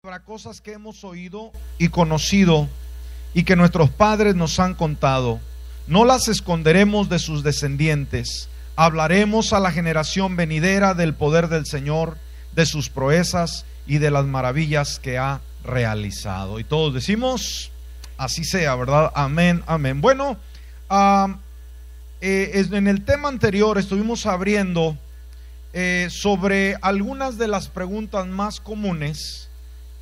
Habrá cosas que hemos oído y conocido y que nuestros padres nos han contado. No las esconderemos de sus descendientes. Hablaremos a la generación venidera del poder del Señor, de sus proezas y de las maravillas que ha realizado. Y todos decimos, así sea, ¿verdad? Amén, amén. Bueno, en el tema anterior estuvimos abriendo sobre algunas de las preguntas más comunes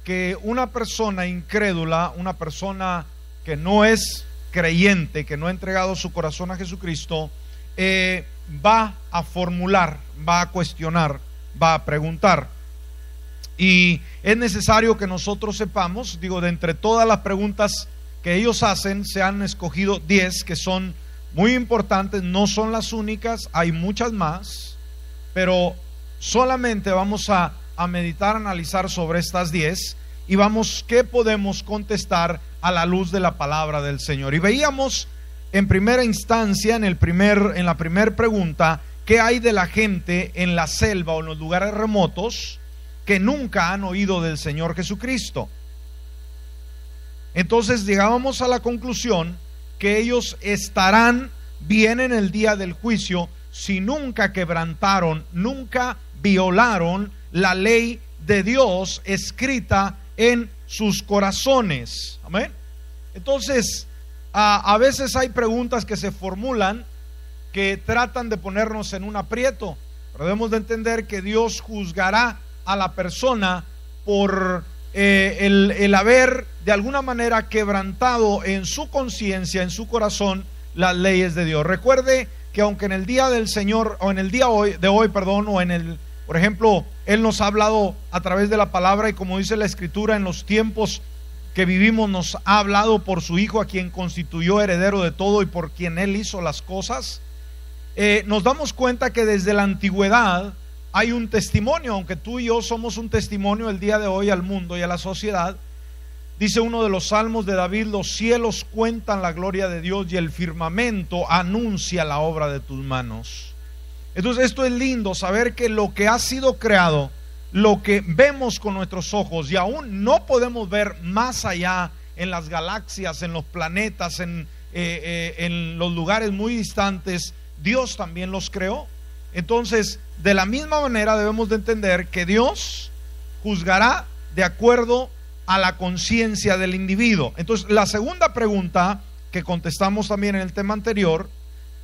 que una persona incrédula, una persona que no es creyente, que no ha entregado su corazón a Jesucristo, va a formular, va a cuestionar, va a preguntar. Y es necesario que nosotros sepamos, digo, de entre todas las preguntas que ellos hacen, se han escogido 10 que son muy importantes, no son las únicas, hay muchas más, pero solamente vamos a meditar, analizar sobre estas 10 y vamos, ¿qué podemos contestar a la luz de la palabra del Señor? Y veíamos en primera instancia, en la primera pregunta, ¿qué hay de la gente en la selva o en los lugares remotos que nunca han oído del Señor Jesucristo? Entonces llegábamos a la conclusión que ellos estarán bien en el día del juicio si nunca quebrantaron, nunca violaron la ley de Dios escrita en sus corazones. Amén. Entonces, a veces hay preguntas que se formulan que tratan de ponernos en un aprieto, pero debemos de entender que Dios juzgará a la persona por el haber de alguna manera quebrantado en su conciencia, en su corazón, las leyes de Dios. Recuerde que aunque en el día del Señor, o en el día de hoy, o en el, por ejemplo, Él nos ha hablado a través de la palabra, y como dice la Escritura, en los tiempos que vivimos nos ha hablado por su Hijo, a quien constituyó heredero de todo y por quien Él hizo las cosas. Nos damos cuenta que desde la antigüedad hay un testimonio, aunque tú y yo somos un testimonio el día de hoy al mundo y a la sociedad. Dice uno de los salmos de David: los cielos cuentan la gloria de Dios y el firmamento anuncia la obra de tus manos. Entonces esto es lindo, saber que lo que ha sido creado, lo que vemos con nuestros ojos y aún no podemos ver más allá en las galaxias, en los planetas, en los lugares muy distantes, Dios también los creó. Entonces, de la misma manera debemos de entender que Dios juzgará de acuerdo a la conciencia del individuo. Entonces, la segunda pregunta que contestamos también en el tema anterior: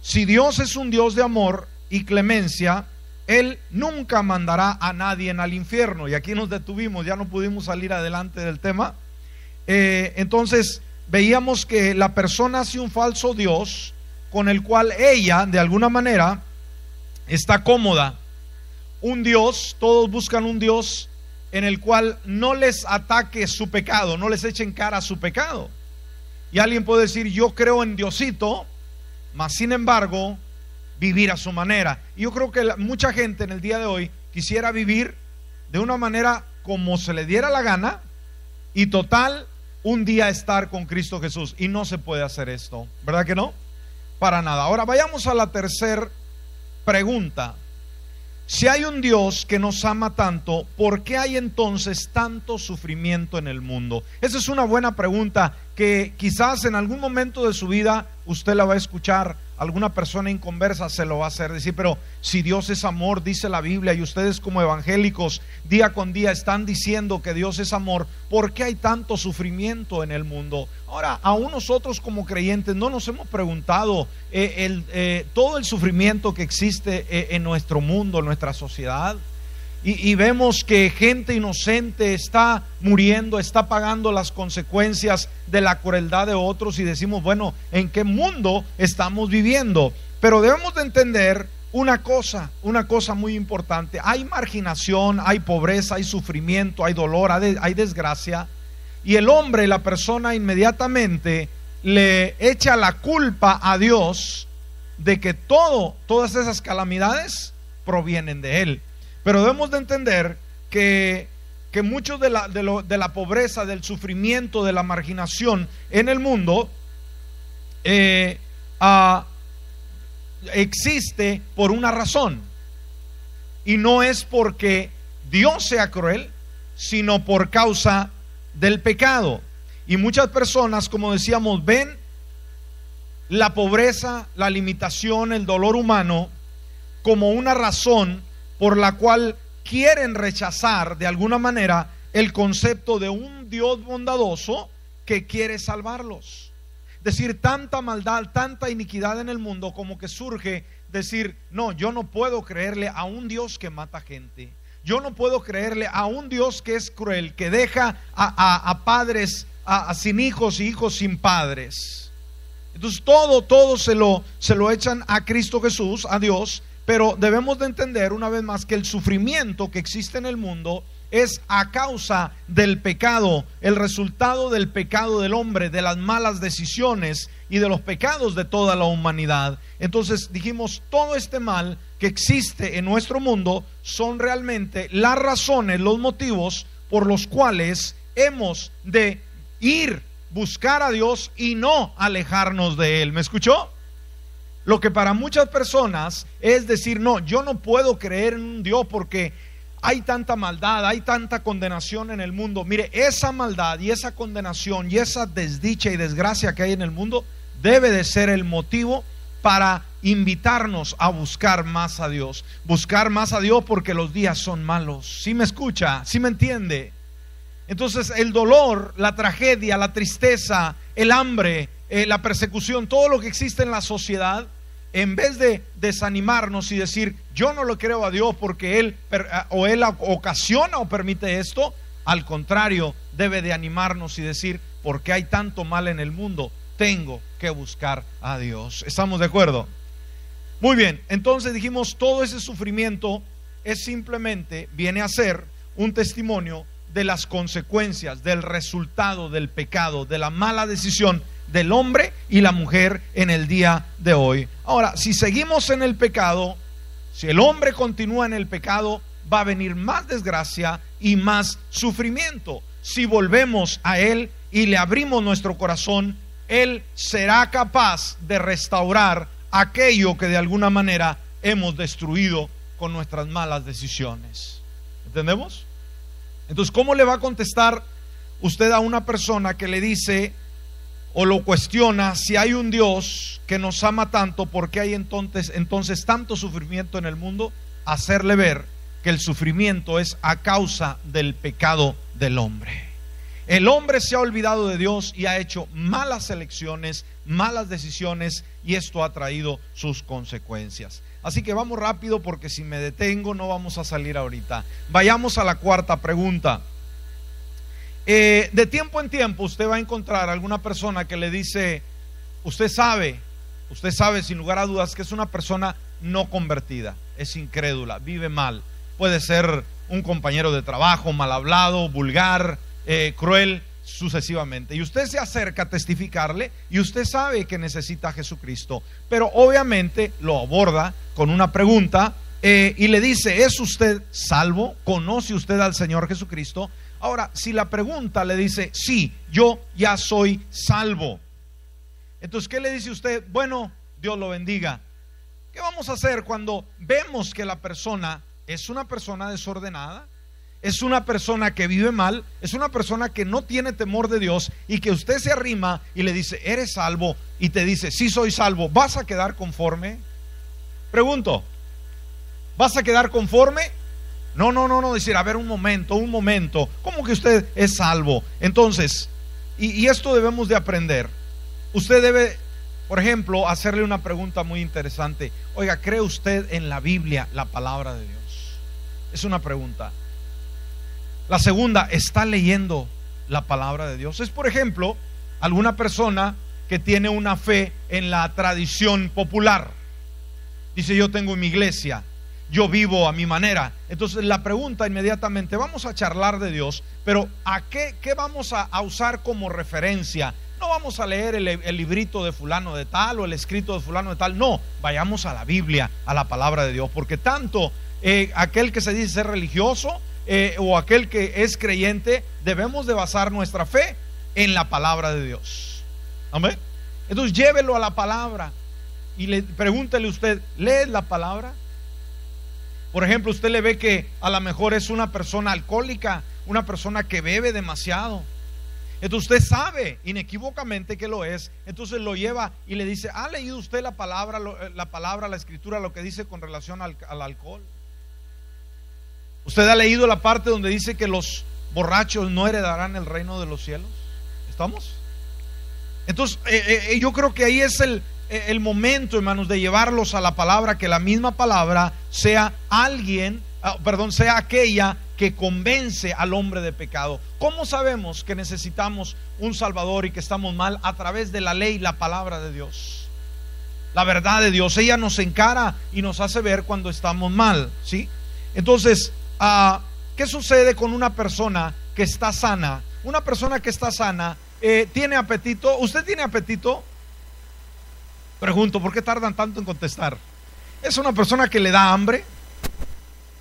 si Dios es un Dios de amor y clemencia, Él nunca mandará a nadie al infierno. Y aquí nos detuvimos, ya no pudimos salir adelante del tema. Entonces veíamos que la persona hace un falso Dios con el cual ella de alguna manera está cómoda. Un Dios, todos buscan un Dios en el cual no les ataque su pecado, no les eche en cara su pecado. Y alguien puede decir: yo creo en Diosito, mas sin embargo vivir a su manera. Y yo creo que mucha gente en el día de hoy quisiera vivir de una manera como se le diera la gana, y total, un día estar con Cristo Jesús. Y no se puede hacer esto, ¿verdad que no? Para nada. Ahora vayamos a la tercera pregunta. Si hay un Dios que nos ama tanto, ¿por qué hay entonces tanto sufrimiento en el mundo? Esa es una buena pregunta que quizás en algún momento de su vida usted la va a escuchar. Alguna persona inconversa se lo va a hacer decir: pero si Dios es amor, dice la Biblia, y ustedes como evangélicos día con día están diciendo que Dios es amor, ¿por qué hay tanto sufrimiento en el mundo? Ahora, aún nosotros como creyentes no nos hemos preguntado todo el sufrimiento que existe en nuestro mundo, en nuestra sociedad. Y vemos que gente inocente está muriendo, está pagando las consecuencias de la crueldad de otros, y decimos: bueno, ¿en qué mundo estamos viviendo? Pero debemos de entender una cosa muy importante: hay marginación, hay pobreza, hay sufrimiento, hay dolor, hay desgracia, y el hombre, la persona, inmediatamente le echa la culpa a Dios de que todas esas calamidades provienen de Él. Pero debemos de entender que mucho de la pobreza, del sufrimiento, de la marginación en el mundo existe por una razón, y no es porque Dios sea cruel, sino por causa del pecado. Y muchas personas, como decíamos, ven la pobreza, la limitación, el dolor humano como una razón por la cual quieren rechazar de alguna manera el concepto de un Dios bondadoso que quiere salvarlos. Decir, tanta maldad, tanta iniquidad en el mundo, como que surge decir, no, yo no puedo creerle a un Dios que mata gente. Yo no puedo creerle a un Dios que es cruel, que deja a padres sin hijos y hijos sin padres. Entonces todo se lo echan a Cristo Jesús, a Dios. Pero debemos de entender una vez más que el sufrimiento que existe en el mundo es a causa del pecado, el resultado del pecado del hombre, de las malas decisiones y de los pecados de toda la humanidad. Entonces dijimos, todo este mal que existe en nuestro mundo son realmente las razones, los motivos por los cuales hemos de buscar a Dios y no alejarnos de Él. ¿Me escuchó? Lo que para muchas personas es decir, no, yo no puedo creer en un Dios porque hay tanta maldad, hay tanta condenación en el mundo. Mire, esa maldad y esa condenación y esa desdicha y desgracia que hay en el mundo debe de ser el motivo para invitarnos a buscar más a Dios. Buscar más a Dios porque los días son malos. ¿Sí me escucha? ¿Sí me entiende? Entonces el dolor, la tragedia, la tristeza, el hambre, la persecución, todo lo que existe en la sociedad, en vez de desanimarnos y decir yo no lo creo a Dios porque Él ocasiona o permite esto, al contrario, debe de animarnos y decir, porque hay tanto mal en el mundo, tengo que buscar a Dios. ¿Estamos de acuerdo? Muy bien, entonces dijimos, todo ese sufrimiento es simplemente, viene a ser un testimonio de las consecuencias, del resultado del pecado, de la mala decisión del hombre y la mujer en el día de hoy. Ahora, si seguimos en el pecado, si el hombre continúa en el pecado, va a venir más desgracia y más sufrimiento. Si volvemos a Él y le abrimos nuestro corazón, Él será capaz de restaurar aquello que de alguna manera hemos destruido con nuestras malas decisiones. ¿Entendemos? Entonces, ¿cómo le va a contestar usted a una persona que le dice o lo cuestiona si hay un Dios que nos ama tanto, por qué hay entonces tanto sufrimiento en el mundo? Hacerle ver que el sufrimiento es a causa del pecado del hombre. El hombre se ha olvidado de Dios y ha hecho malas elecciones, malas decisiones, y esto ha traído sus consecuencias. Así que vamos rápido, porque si me detengo no vamos a salir ahorita. Vayamos a la cuarta pregunta. De tiempo en tiempo usted va a encontrar alguna persona que le dice, usted sabe sin lugar a dudas que es una persona no convertida, es incrédula, vive mal. Puede ser un compañero de trabajo mal hablado, vulgar, cruel, sucesivamente. Y usted se acerca a testificarle y usted sabe que necesita a Jesucristo, pero obviamente lo aborda con una pregunta y le dice, ¿es usted salvo? ¿Conoce usted al Señor Jesucristo? Ahora, si la pregunta le dice, sí, yo ya soy salvo, entonces, ¿qué le dice usted? Bueno, Dios lo bendiga. ¿Qué vamos a hacer cuando vemos que la persona es una persona desordenada, es una persona que vive mal, es una persona que no tiene temor de Dios, y que usted se arrima y le dice, ¿eres salvo? Y te dice, sí soy salvo, ¿vas a quedar conforme? Pregunto, ¿vas a quedar conforme? No, decir, a ver, un momento, ¿cómo que usted es salvo? Entonces, y esto debemos de aprender. Usted debe, por ejemplo, hacerle una pregunta muy interesante. Oiga, ¿cree usted en la Biblia, la palabra de Dios? Es una pregunta. La segunda, ¿está leyendo la palabra de Dios? Es, por ejemplo, alguna persona que tiene una fe en la tradición popular. Dice, yo tengo mi iglesia, yo vivo a mi manera. Entonces la pregunta inmediatamente, vamos a charlar de Dios, pero ¿a qué vamos a usar como referencia? No vamos a leer el librito de fulano de tal o el escrito de fulano de tal. No, vayamos a la Biblia, a la palabra de Dios, porque tanto aquel que se dice ser religioso o aquel que es creyente, debemos de basar nuestra fe en la palabra de Dios. Amén. Entonces llévelo a la palabra y pregúntele usted, ¿lees la palabra? Por ejemplo, usted le ve que a lo mejor es una persona alcohólica, una persona que bebe demasiado. Entonces usted sabe inequívocamente que lo es. Entonces lo lleva y le dice: ¿ha leído usted la palabra, la escritura, lo que dice con relación al alcohol? ¿Usted ha leído la parte donde dice que los borrachos no heredarán el reino de los cielos? ¿Estamos? Entonces yo creo que ahí es el momento, hermanos, de llevarlos a la palabra, que la misma palabra sea sea aquella que convence al hombre de pecado. ¿Cómo sabemos que necesitamos un Salvador y que estamos mal? A través de la ley, la palabra de Dios, la verdad de Dios. Ella nos encara y nos hace ver cuando estamos mal, ¿sí? Entonces, ¿qué sucede con una persona que está sana? Una persona que está sana tiene apetito. ¿Usted tiene apetito? Pregunto, ¿por qué tardan tanto en contestar? ¿Es una persona que le da hambre?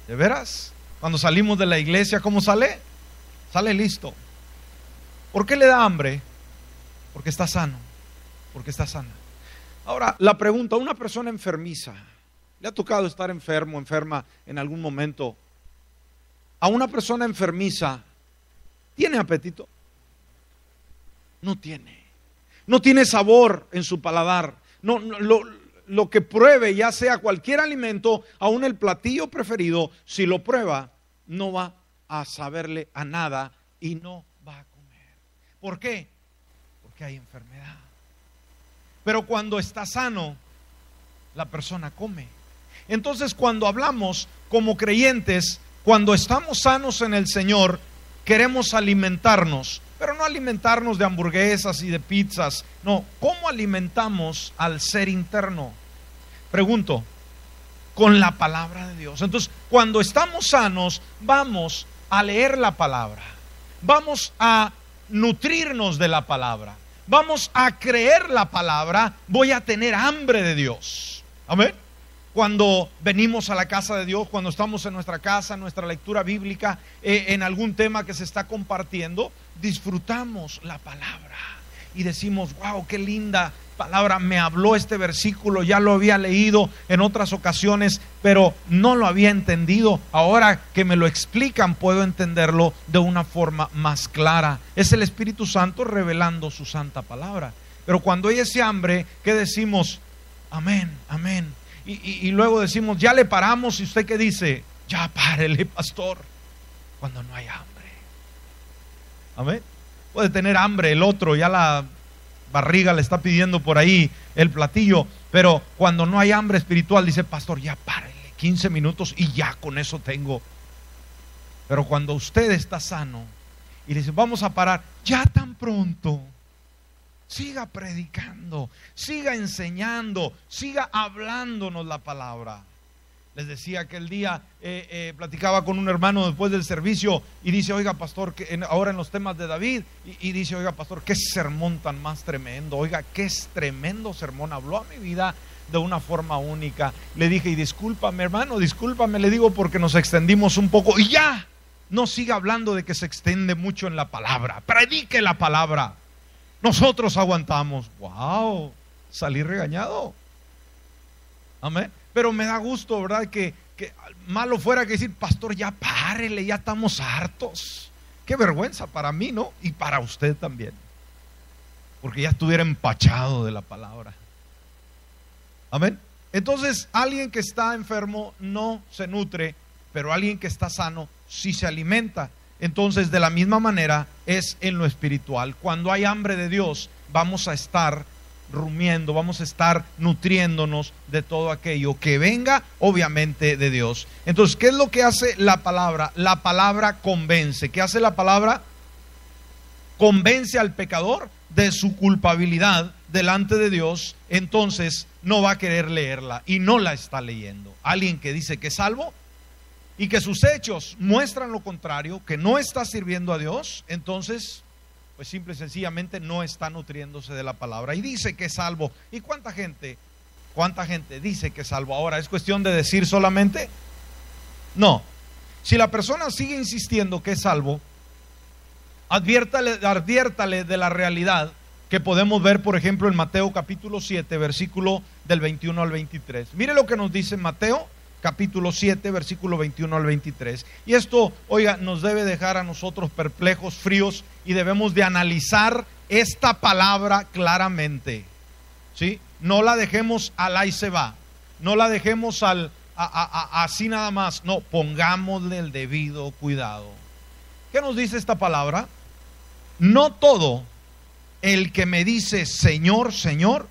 ¿De veras? Cuando salimos de la iglesia, ¿cómo sale? Sale listo. ¿Por qué le da hambre? Porque está sano, porque está sana. Ahora, la pregunta: una persona enfermiza, ¿le ha tocado estar enfermo, enferma en algún momento? A una persona enfermiza, ¿tiene apetito? No tiene. No tiene sabor en su paladar. No, lo que pruebe, ya sea cualquier alimento, aún el platillo preferido, si lo prueba, no va a saberle a nada y no va a comer. ¿Por qué? Porque hay enfermedad. Pero cuando está sano, la persona come. Entonces, cuando hablamos como creyentes, cuando estamos sanos en el Señor, queremos alimentarnos, pero no alimentarnos de hamburguesas y de pizzas. No, ¿cómo alimentamos al ser interno? Pregunto, con la palabra de Dios. Entonces, cuando estamos sanos, vamos a leer la palabra, vamos a nutrirnos de la palabra, vamos a creer la palabra. Voy a tener hambre de Dios. Amén. Cuando venimos a la casa de Dios, cuando estamos en nuestra casa, en nuestra lectura bíblica, en algún tema que se está compartiendo, disfrutamos la palabra y decimos: wow, qué linda palabra, me habló este versículo, ya lo había leído en otras ocasiones, pero no lo había entendido. Ahora que me lo explican, puedo entenderlo de una forma más clara. Es el Espíritu Santo revelando su santa palabra. Pero cuando hay ese hambre, ¿qué decimos? Amén, amén. Y luego decimos: ya le paramos. ¿Y usted qué dice? Ya párele, pastor. Cuando no hay hambre. Amén. Puede tener hambre el otro, ya la barriga le está pidiendo por ahí el platillo, pero cuando no hay hambre espiritual, dice: pastor, ya párele 15 minutos y ya con eso tengo. Pero cuando usted está sano y dice: vamos a parar, ya tan pronto, siga predicando, siga enseñando, siga hablándonos la palabra. Les decía aquel día, platicaba con un hermano después del servicio y dice: oiga, pastor, ahora en los temas de David, y dice: oiga, pastor, qué sermón tan más tremendo. Oiga, qué tremendo sermón, habló a mi vida de una forma única. Le dije: y discúlpame, hermano, discúlpame, le digo, porque nos extendimos un poco. Y ya, no siga hablando de que se extiende mucho en la palabra, predique la palabra. Nosotros aguantamos. Wow, salí regañado. Amén. Pero me da gusto, ¿verdad? Que malo fuera que decir: pastor, ya párele, ya estamos hartos. Qué vergüenza para mí, ¿no? Y para usted también, porque ya estuviera empachado de la palabra. Amén. Entonces, alguien que está enfermo no se nutre, pero alguien que está sano sí se alimenta. Entonces, de la misma manera es en lo espiritual. Cuando hay hambre de Dios, vamos a estar rumiendo, vamos a estar nutriéndonos de todo aquello que venga, obviamente, de Dios. Entonces, ¿qué es lo que hace la palabra? La palabra convence. ¿Qué hace la palabra? Convence al pecador de su culpabilidad delante de Dios. Entonces no va a querer leerla y no la está leyendo. Alguien que dice que es salvo y que sus hechos muestran lo contrario, que no está sirviendo a Dios, entonces pues simple y sencillamente no está nutriéndose de la palabra y dice que es salvo. ¿Y cuánta gente dice que es salvo? Ahora, ¿es cuestión de decir solamente? No. Si la persona sigue insistiendo que es salvo, adviértale de la realidad que podemos ver, por ejemplo, en Mateo capítulo 7, versículo del 21 al 23. Mire lo que nos dice Mateo capítulo 7, versículo 21 al 23. Y esto, oiga, nos debe dejar a nosotros perplejos, fríos, y debemos de analizar esta palabra claramente, ¿sí? No la dejemos al ahí se va, no la dejemos así nada más, no, pongámosle el debido cuidado. ¿Qué nos dice esta palabra? No todo el que me dice Señor, Señor,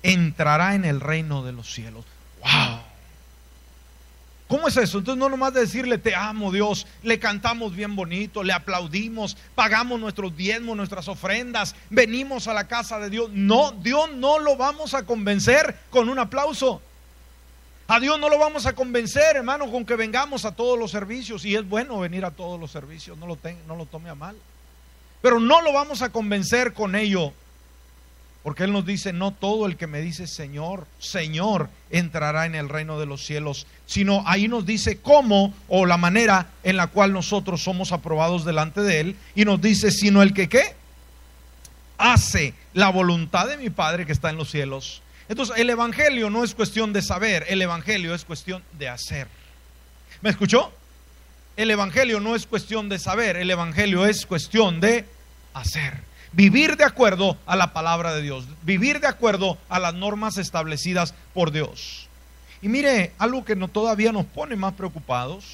entrará en el reino de los cielos. ¡Wow! ¿Cómo es eso? Entonces no nomás de decirle te amo Dios, le cantamos bien bonito, le aplaudimos, pagamos nuestros diezmos, nuestras ofrendas, venimos a la casa de Dios. No, Dios no lo vamos a convencer con un aplauso. A Dios no lo vamos a convencer, hermano, con que vengamos a todos los servicios. Y es bueno venir a todos los servicios, no lo tome a mal. Pero no lo vamos a convencer con ello. Porque Él nos dice, no todo el que me dice Señor, Señor, entrará en el reino de los cielos, sino ahí nos dice cómo o la manera en la cual nosotros somos aprobados delante de Él. Y nos dice, sino el que ¿qué? Hace la voluntad de mi Padre que está en los cielos. Entonces el evangelio no es cuestión de saber, el evangelio es cuestión de hacer. ¿Me escuchó? El evangelio no es cuestión de saber, el evangelio es cuestión de hacer. Vivir de acuerdo a la palabra de Dios, vivir de acuerdo a las normas establecidas por Dios. Y mire, algo que todavía nos pone más preocupados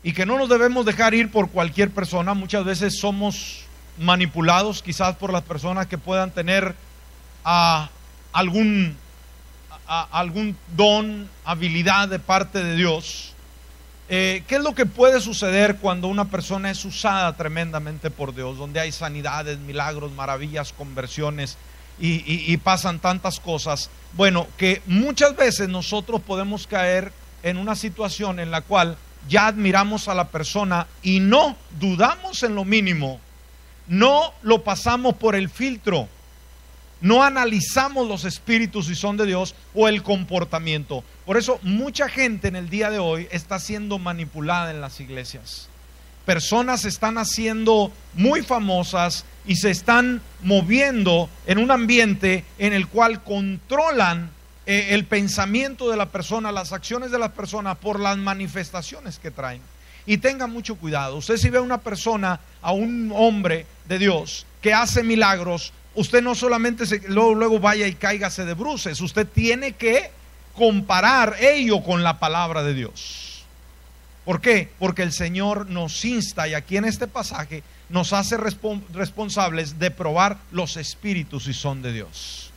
y que no nos debemos dejar ir por cualquier persona. Muchas veces somos manipulados quizás por las personas que puedan tener algún don, habilidad de parte de Dios. ¿Qué es lo que puede suceder cuando una persona es usada tremendamente por Dios? Donde hay sanidades, milagros, maravillas, conversiones y pasan tantas cosas. Bueno, que muchas veces nosotros podemos caer en una situación en la cual ya admiramos a la persona y no dudamos en lo mínimo, no lo pasamos por el filtro, no analizamos los espíritus si son de Dios o el comportamiento. Por eso mucha gente en el día de hoy está siendo manipulada en las iglesias. Personas se están haciendo muy famosas y se están moviendo en un ambiente en el cual controlan el pensamiento de la persona, las acciones de la persona por las manifestaciones que traen. Y tenga mucho cuidado. Usted si ve a una persona, a un hombre de Dios que hace milagros, usted no solamente luego vaya y cáigase de bruces. Usted tiene que comparar ello con la palabra de Dios. ¿Por qué? Porque el Señor nos insta, y aquí en este pasaje nos hace responsables de probar los espíritus si son de Dios.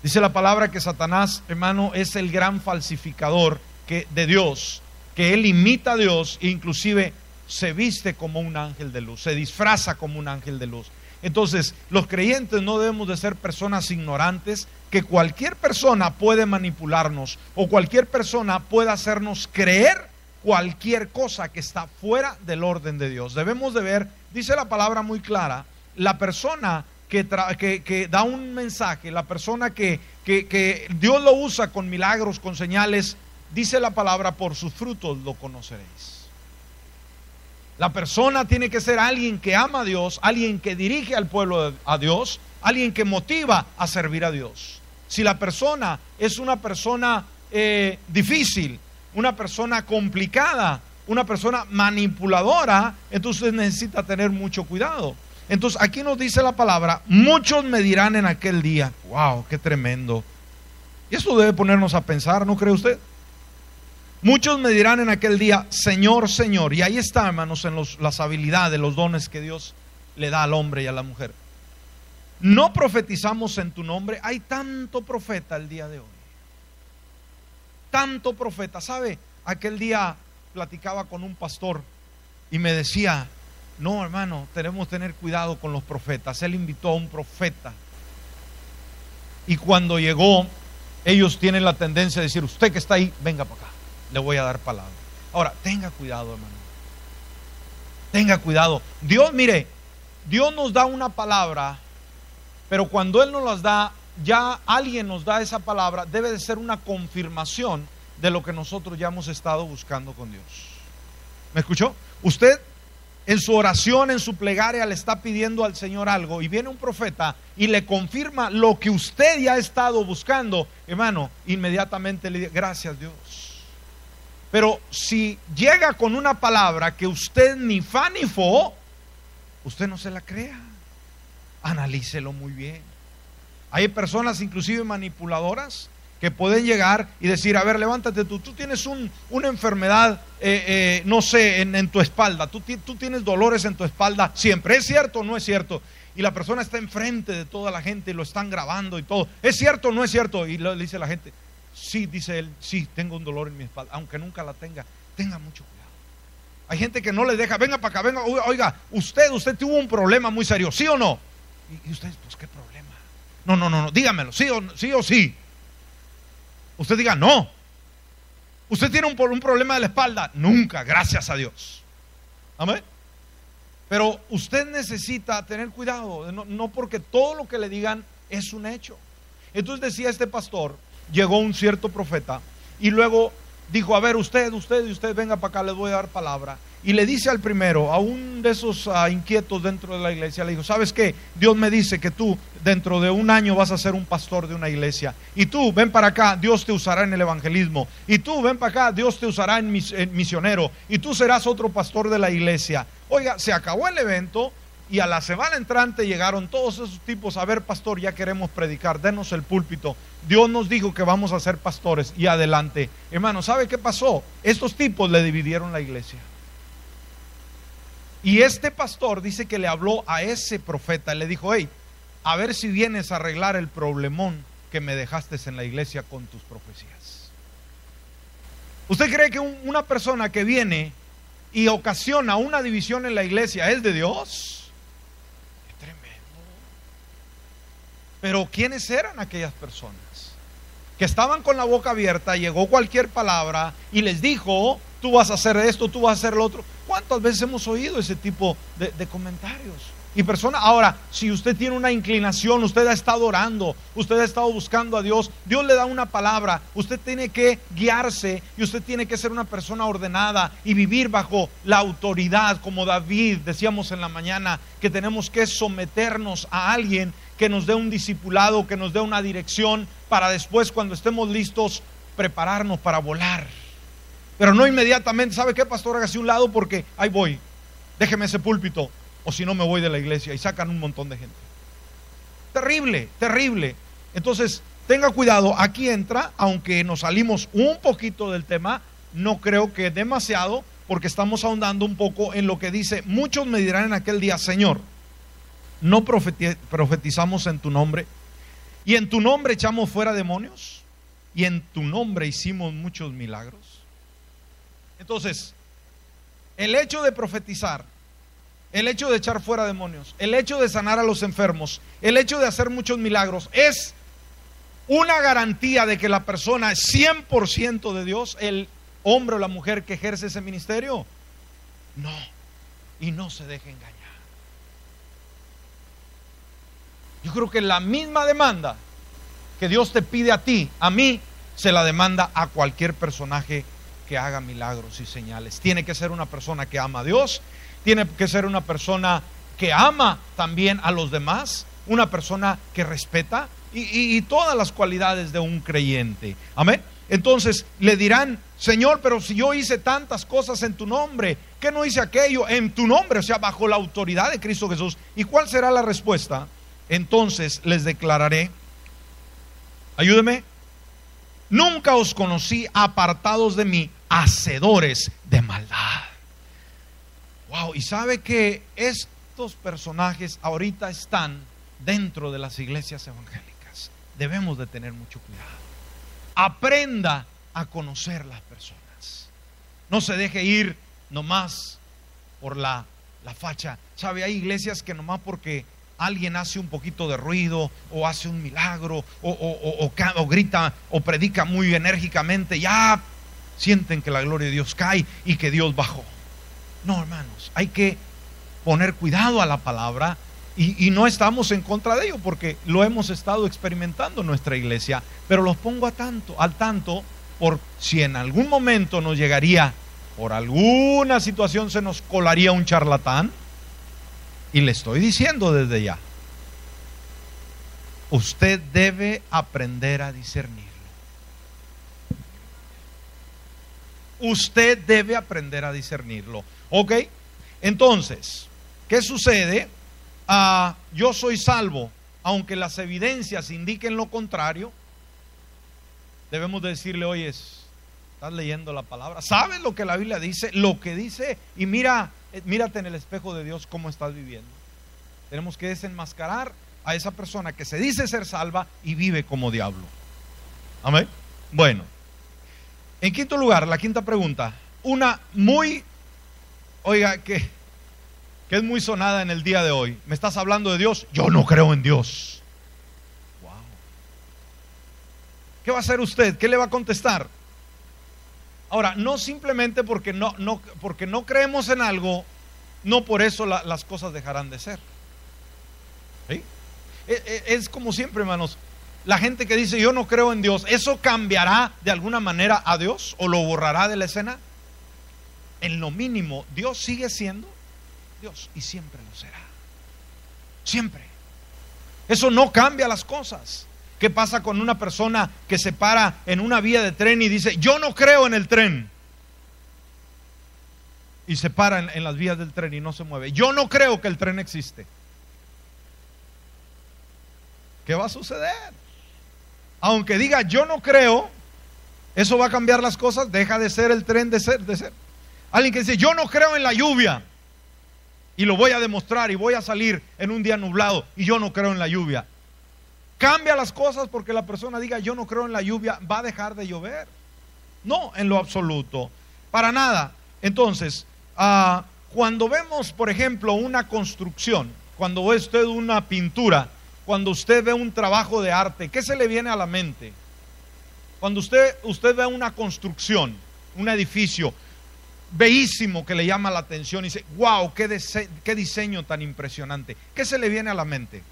Dice la palabra que Satanás, hermano, es el gran falsificador de Dios, que él imita a Dios e inclusive se viste como un ángel de luz, se disfraza como un ángel de luz. Entonces, los creyentes no debemos de ser personas ignorantes, que cualquier persona puede manipularnos o cualquier persona puede hacernos creer cualquier cosa que está fuera del orden de Dios. Debemos de ver, dice la palabra muy clara, la persona que da un mensaje, la persona que Dios lo usa con milagros, con señales, dice la palabra, por sus frutos lo conoceréis. La persona tiene que ser alguien que ama a Dios, alguien que dirige al pueblo a Dios, alguien que motiva a servir a Dios. Si la persona es una persona difícil, una persona complicada, una persona manipuladora, entonces necesita tener mucho cuidado. Entonces aquí nos dice la palabra, muchos me dirán en aquel día, wow, qué tremendo. Y eso debe ponernos a pensar, ¿no cree usted? Muchos me dirán en aquel día, Señor, Señor. Y ahí está, hermanos, en las habilidades, los dones que Dios le da al hombre y a la mujer. No profetizamos en tu nombre. Hay tanto profeta el día de hoy. Tanto profeta. ¿Sabe? Aquel día platicaba con un pastor y me decía, no, hermano, tenemos que tener cuidado con los profetas. Él invitó a un profeta. Y cuando llegó, ellos tienen la tendencia de decir, usted que está ahí, venga para acá, le voy a dar palabra. Ahora, tenga cuidado, hermano. Tenga cuidado. Dios, mire, Dios nos da una palabra, pero cuando Él nos las da, ya alguien nos da esa palabra, debe de ser una confirmación de lo que nosotros ya hemos estado buscando con Dios. ¿Me escuchó? Usted en su oración, en su plegaria, le está pidiendo al Señor algo y viene un profeta y le confirma lo que usted ya ha estado buscando, hermano, inmediatamente le dice, gracias Dios. Pero si llega con una palabra que usted ni fa ni fo, usted no se la crea. Analícelo muy bien. Hay personas inclusive manipuladoras que pueden llegar y decir, a ver, levántate tú tienes una enfermedad, no sé, en tu espalda, tú tienes dolores en tu espalda siempre, ¿es cierto o no es cierto? Y la persona está enfrente de toda la gente y lo están grabando y todo, ¿es cierto o no es cierto? Y le dice la gente, sí, dice él, sí, tengo un dolor en mi espalda, aunque nunca la tenga mucho cuidado. Hay gente que no le deja, venga para acá, venga, oiga, usted tuvo un problema muy serio, ¿sí o no? Y ustedes, pues, ¿qué problema? No, dígamelo, sí o sí. Usted diga, no. Usted tiene un problema de la espalda, nunca, gracias a Dios. Amén. Pero usted necesita tener cuidado, no porque todo lo que le digan es un hecho. Entonces decía este pastor, llegó un cierto profeta y luego dijo, a ver, usted venga para acá, les voy a dar palabra. Y le dice al primero, a un de esos inquietos dentro de la iglesia, le dijo, ¿sabes qué? Dios me dice que tú dentro de un año vas a ser un pastor de una iglesia. Y tú ven para acá, Dios te usará en el evangelismo. Y tú ven para acá, Dios te usará en misionero. Y tú serás otro pastor de la iglesia. Oiga, se acabó el evento y a la semana entrante llegaron todos esos tipos, a ver, pastor, ya queremos predicar, denos el púlpito. Dios nos dijo que vamos a ser pastores y adelante. Hermano, ¿sabe qué pasó? Estos tipos le dividieron la iglesia. Y este pastor dice que le habló a ese profeta y le dijo, hey, a ver si vienes a arreglar el problemón que me dejaste en la iglesia con tus profecías. ¿Usted cree que una persona que viene y ocasiona una división en la iglesia es de Dios? ¡Qué tremendo! Pero ¿quiénes eran aquellas personas? Que estaban con la boca abierta, llegó cualquier palabra y les dijo, tú vas a hacer esto, tú vas a hacer lo otro. ¿Cuántas veces hemos oído ese tipo de comentarios? Y personas, ahora, si usted tiene una inclinación, usted ha estado orando, usted ha estado buscando a Dios, Dios le da una palabra, usted tiene que guiarse y usted tiene que ser una persona ordenada y vivir bajo la autoridad, como David, decíamos en la mañana, que tenemos que someternos a alguien que nos dé un discipulado, que nos dé una dirección, para después, cuando estemos listos, prepararnos para volar. Pero no inmediatamente, ¿sabe qué, pastor? Hágase un lado porque ahí voy, déjeme ese púlpito, o si no me voy de la iglesia, y sacan un montón de gente. Terrible, terrible. Entonces, tenga cuidado, aquí entra, aunque nos salimos un poquito del tema, no creo que demasiado, porque estamos ahondando un poco en lo que dice, muchos me dirán en aquel día, Señor, ¿no profetizamos en tu nombre? ¿Y en tu nombre echamos fuera demonios? ¿Y en tu nombre hicimos muchos milagros? Entonces, el hecho de profetizar, el hecho de echar fuera demonios, el hecho de sanar a los enfermos, el hecho de hacer muchos milagros, ¿es una garantía de que la persona es 100% de Dios, el hombre o la mujer que ejerce ese ministerio? No, y no se deje engañar. Yo creo que la misma demanda que Dios te pide a ti, a mí, se la demanda a cualquier personaje que haga milagros y señales. Tiene que ser una persona que ama a Dios, tiene que ser una persona que ama también a los demás, una persona que respeta y todas las cualidades de un creyente. Amén. Entonces le dirán, Señor, pero si yo hice tantas cosas en tu nombre, ¿qué no hice aquello en tu nombre? O sea, bajo la autoridad de Cristo Jesús. ¿Y cuál será la respuesta? Entonces les declararé, ayúdeme, nunca os conocí, apartados de mí, hacedores de maldad. Wow, y sabe que estos personajes ahorita están dentro de las iglesias evangélicas. Debemos de tener mucho cuidado. Aprenda a conocer las personas. No se deje ir nomás por la facha. Sabe, hay iglesias que nomás porque alguien hace un poquito de ruido o hace un milagro o grita o predica muy enérgicamente, ya sienten que la gloria de Dios cae y que Dios bajó. No, hermanos, hay que poner cuidado a la palabra y no estamos en contra de ello porque lo hemos estado experimentando en nuestra iglesia, pero los pongo al tanto por si en algún momento nos llegaría, por alguna situación se nos colaría un charlatán. Y le estoy diciendo desde ya, usted debe aprender a discernirlo. Usted debe aprender a discernirlo. ¿Ok? Entonces, ¿qué sucede? Yo soy salvo, aunque las evidencias indiquen lo contrario. Debemos de decirle, oye, estás leyendo la palabra, ¿sabes lo que la Biblia dice? Lo que dice, y mírate en el espejo de Dios cómo estás viviendo. Tenemos que desenmascarar a esa persona que se dice ser salva y vive como diablo. Amén. Bueno, en quinto lugar, la quinta pregunta, una muy, oiga, que es muy sonada en el día de hoy. ¿Me estás hablando de Dios? Yo no creo en Dios. Wow. ¿Qué va a hacer usted? ¿Qué le va a contestar? Ahora, no simplemente porque no creemos en algo, no por eso las cosas dejarán de ser. ¿Sí? Es como siempre, hermanos. La gente que dice yo no creo en Dios, ¿eso cambiará de alguna manera a Dios o lo borrará de la escena? En lo mínimo, Dios sigue siendo Dios y siempre lo será. Siempre. Eso no cambia las cosas. ¿Qué pasa con una persona que se para en una vía de tren y dice yo no creo en el tren? Y se para en las vías del tren y no se mueve. Yo no creo que el tren existe. ¿Qué va a suceder? Aunque diga yo no creo, ¿eso va a cambiar las cosas? Deja de ser el tren de ser. Alguien que dice yo no creo en la lluvia y lo voy a demostrar y voy a salir en un día nublado y yo no creo en la lluvia. ¿Cambia las cosas porque la persona diga yo no creo en la lluvia? ¿Va a dejar de llover? No, en lo absoluto, para nada. Entonces, cuando vemos, por ejemplo, una construcción, cuando ve usted una pintura, cuando usted ve un trabajo de arte, ¿qué se le viene a la mente? Cuando usted ve una construcción, un edificio bellísimo que le llama la atención y dice wow, qué diseño tan impresionante, ¿qué se le viene a la mente?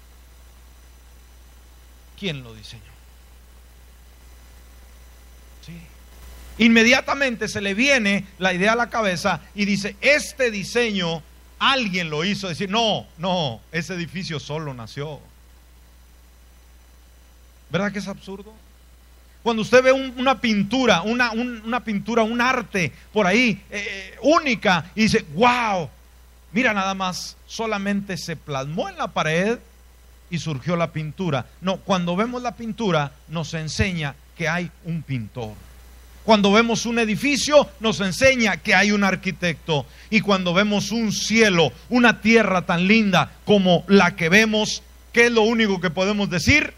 ¿Quién lo diseñó? Sí. Inmediatamente se le viene la idea a la cabeza y dice, este diseño alguien lo hizo. Decir, no, ese edificio solo nació. ¿Verdad que es absurdo? Cuando usted ve una pintura, una pintura, un arte por ahí única y dice, wow, mira nada más, solamente se plasmó en la pared y surgió la pintura. No, cuando vemos la pintura nos enseña que hay un pintor. Cuando vemos un edificio nos enseña que hay un arquitecto. Y cuando vemos un cielo, una tierra tan linda como la que vemos, ¿qué es lo único que podemos decir?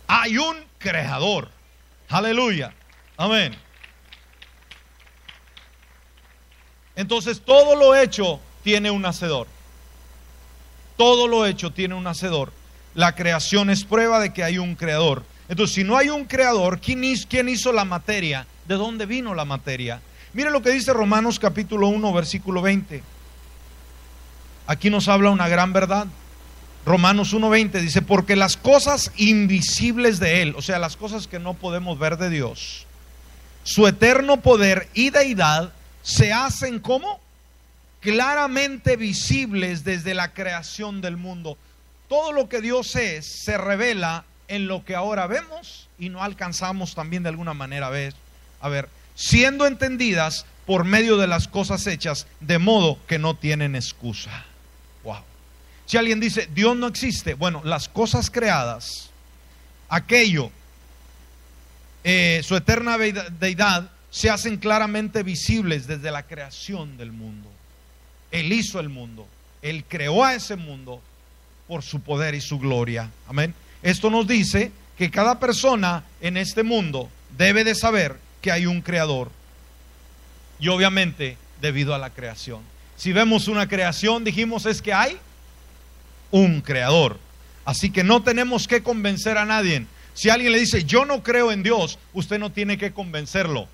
Hay un creador. Aleluya. Amén. Entonces todo lo hecho tiene un hacedor. Todo lo hecho tiene un hacedor. La creación es prueba de que hay un creador. Entonces, si no hay un creador, ¿quién hizo la materia? ¿De dónde vino la materia? Mire lo que dice Romanos capítulo 1, versículo 20. Aquí nos habla una gran verdad. Romanos 1:20 dice, porque las cosas invisibles de Él, o sea, las cosas que no podemos ver de Dios, su eterno poder y deidad se hacen ¿cómo? Claramente visibles desde la creación del mundo. Todo lo que Dios es se revela en lo que ahora vemos y no alcanzamos también de alguna manera a ver, siendo entendidas por medio de las cosas hechas, de modo que no tienen excusa. Wow. Si alguien dice Dios no existe, bueno, las cosas creadas, aquello, su eterna deidad, se hacen claramente visibles desde la creación del mundo. Él hizo el mundo, Él creó a ese mundo por su poder y su gloria. Amén. Esto nos dice que cada persona en este mundo debe de saber que hay un creador. Y obviamente debido a la creación. Si vemos una creación, dijimos es que hay un creador. Así que no tenemos que convencer a nadie. Si alguien le dice yo no creo en Dios, usted no tiene que convencerlo.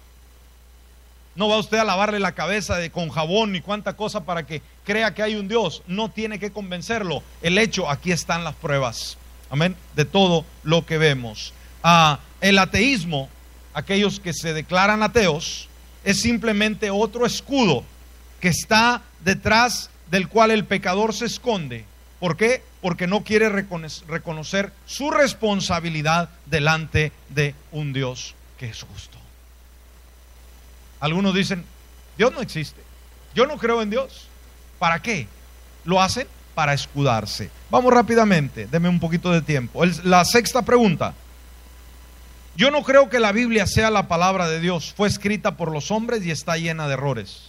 No va usted a lavarle la cabeza con jabón y cuánta cosa para que crea que hay un Dios. No tiene que convencerlo. El hecho, aquí están las pruebas. Amén. De todo lo que vemos. El ateísmo, aquellos que se declaran ateos, es simplemente otro escudo que está detrás del cual el pecador se esconde. ¿Por qué? Porque no quiere reconocer su responsabilidad delante de un Dios que es justo. Algunos dicen, Dios no existe, yo no creo en Dios. ¿Para qué? Lo hacen para escudarse. Vamos rápidamente, deme un poquito de tiempo. La sexta pregunta. Yo no creo que la Biblia sea la palabra de Dios. Fue escrita por los hombres y está llena de errores.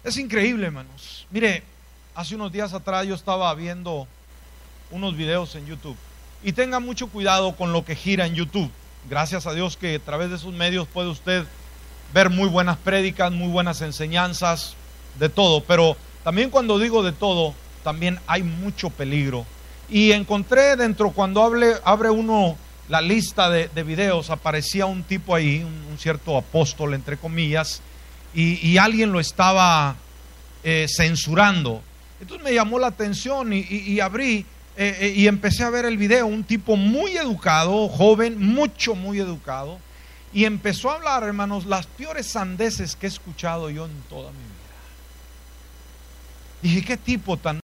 Es increíble, hermanos. Mire, hace unos días atrás yo estaba viendo unos videos en YouTube. Y tenga mucho cuidado con lo que gira en YouTube. Gracias a Dios que a través de esos medios puede usted ver muy buenas prédicas, muy buenas enseñanzas, de todo. Pero también cuando digo de todo, también hay mucho peligro. Y encontré dentro, cuando abre uno la lista de videos, aparecía un tipo ahí, un cierto apóstol entre comillas, y alguien lo estaba censurando. Entonces me llamó la atención y abrí y empecé a ver el video. Un tipo muy educado, joven, muy educado, y empezó a hablar, hermanos, las peores sandeces que he escuchado yo en toda mi vida. Dije, qué tipo tan